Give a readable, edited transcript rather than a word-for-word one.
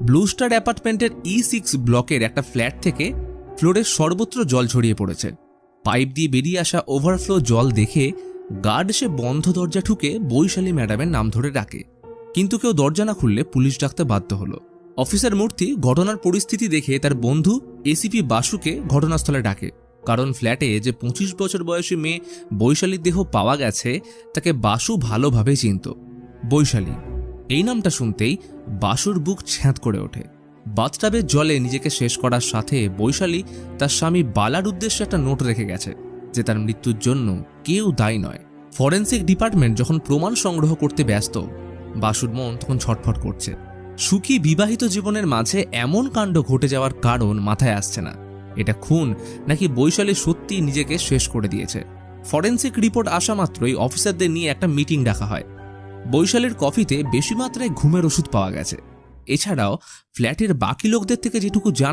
Blue star অ্যাপার্টমেন্টের E6 ব্লকের একটা ফ্ল্যাট থেকে ফ্লোরের সর্বত্র জল ছড়িয়ে পড়েছে। পাইপ দিয়ে বেরিয়ে আসা ওভারফ্লো জল দেখে গার্ড সে বন্ধ দরজা ঠুকে বৈশালী ম্যাডামের নাম ধরে ডাকে, কিন্তু কেউ দরজা না খুললে পুলিশ ডাকতে বাধ্য হলো। অফিসার মূর্তি ঘটনার পরিস্থিতি দেখে তার বন্ধু এসিপি বাসুকে ঘটনাস্থলে ডাকে, কারণ ফ্ল্যাটে যে 25 বছর বয়সী মেয়ে বৈশালীর দেহ পাওয়া গেছে তাকে বাসু ভালোভাবে চিনত। বৈশালী এই নামটা শুনতেই বাসুর বুক ছ্যাঁত করে ওঠে। বাথটাবের জলে নিজেকে শেষ করার সাথে বৈশালী তার স্বামী বালার উদ্দেশ্যে একটা নোট রেখে গেছে যে তার মৃত্যুর জন্য কেউ দায়ী নয়। ফরেন্সিক ডিপার্টমেন্ট যখন প্রমাণ সংগ্রহ করতে ব্যস্ত, বাসুর মন তখন ছটফট করছে। সুখী বিবাহিত জীবনের মাঝে এমন কাণ্ড ঘটে যাওয়ার কারণ মাথায় আসছে না। এটা খুন নাকি বৈশালী সত্যি নিজেকে শেষ করে দিয়েছে? ফরেন্সিক রিপোর্ট আসা মাত্রই অফিসারদের নিয়ে একটা মিটিং ডাকা হয়। বৈশালীর কফিতে বেশি মাত্রায় ঘুমের ওষুধ পাওয়া গেছে। এছাড়াও ফ্ল্যাটের বাকি লোকদের থেকে যেটুকু জানা